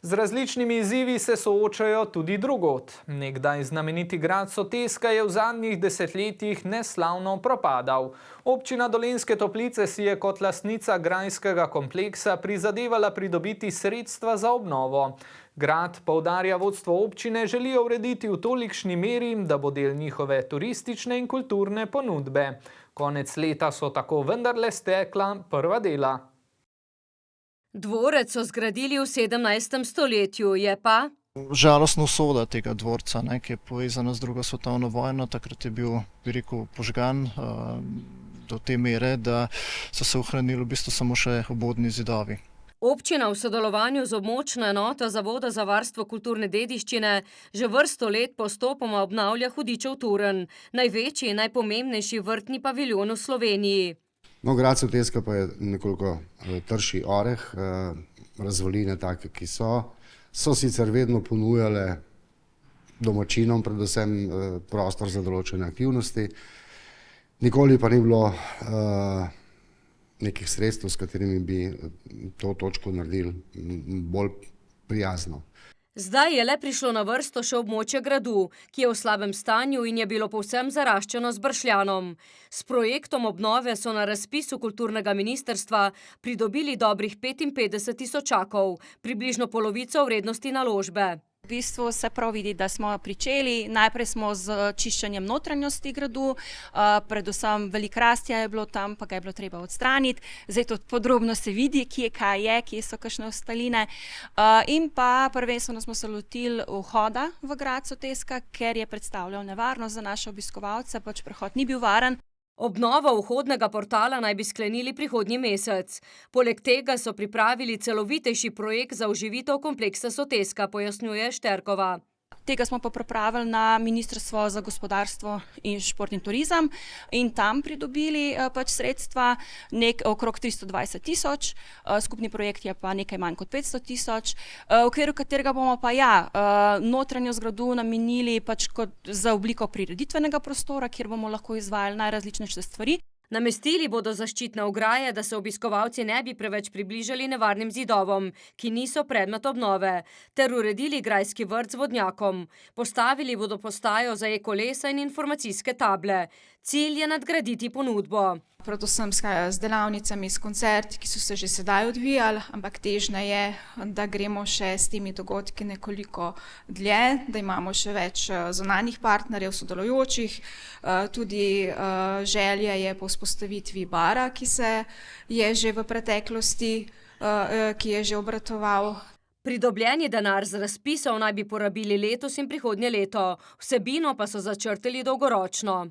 Z različnimi izzivi se soočajo tudi drugod. Nekdaj znameniti grad Soteska je v zadnjih desetletjih neslavno propadal. Občina Dolenjske Toplice si je kot lastnica grajskega kompleksa prizadevala pridobiti sredstva za obnovo. Grad, poudarja vodstvo občine, želijo urediti v tolikšni meri, da bo del njihove turistične in kulturne ponudbe. Konec leta so tako vendarle stekla prva dela. Dvorec so zgradili v 17. stoletju, je pa žalostna usoda tega dvorca, ki je povezana z drugo svetovno vojno. Takrat je bil, požgan do te mere, da so se ohranili v bistvu samo še obodni zidovi. Občina v sodelovanju z območno enoto Zavoda za varstvo kulturne dediščine že vrsto let postopoma obnavlja Hudičev turn, največji in najpomembnejši vrtni paviljon v Sloveniji. No, grad Soteska pa je nekoliko trši oreh, razvaline take, ki so sicer vedno ponujale domačinom predvsem prostor za določene aktivnosti, nikoli pa ni bilo nekih sredstev, s katerimi bi to točko naredili bolj prijazno. Zdaj je le prišlo na vrsto še območje gradu, ki je v slabem stanju in je bilo povsem zaraščeno z bršljanom. S projektom obnove so na razpisu kulturnega ministrstva pridobili dobrih 55 tisočakov, približno polovico vrednosti naložbe. V bistvu se prav vidi, da smo pričeli. Najprej smo z čiščenjem notranjosti gradu, predvsem veliko rastja je bilo tam, pa ga je bilo treba odstraniti. Zdaj to podrobno se vidi, kje kaj je, kje so kakšne ostaline. In pa prvenstveno smo se lotili vhoda v grad Soteska, ker je predstavljal nevarnost za naše obiskovalce, pač prehod ni bil varen. Obnovo vhodnega portala naj bi sklenili prihodnji mesec. Poleg tega so pripravili celovitejši projekt za oživitev kompleksa Soteska, pojasnjuje Šterkova. Tega smo pa pripravili na Ministrstvo za gospodarstvo in šport in turizem in tam pridobili pač sredstva okrog 320 tisoč, skupni projekt je pa nekaj manj kot 500 tisoč, v okviru katerega bomo pa notranjo zgradu namenili pač kot za obliko prireditvenega prostora, kjer bomo lahko izvajali najrazličnejše stvari. Namestili bodo zaščitne ograje, da se obiskovalci ne bi preveč približali nevarnim zidovom, ki niso predmet obnove, ter uredili grajski vrt z vodnjakom. Postavili bodo postajo za e-kolesa in informacijske table. Cilj je nadgraditi ponudbo. Predvsem z delavnicami, s koncerti, ki so se že sedaj odvijali, ampak težnja je, da gremo še s temi dogodki nekoliko dlje, da imamo še več zunanjih partnerjev, sodelujočih. Tudi želja je po vzpostavitvi bara, ki se je že v preteklosti, ki je že obratoval. Pridobljeni denar z razpisov naj bi porabili letos in prihodnje leto, vsebino pa so začrtali dolgoročno.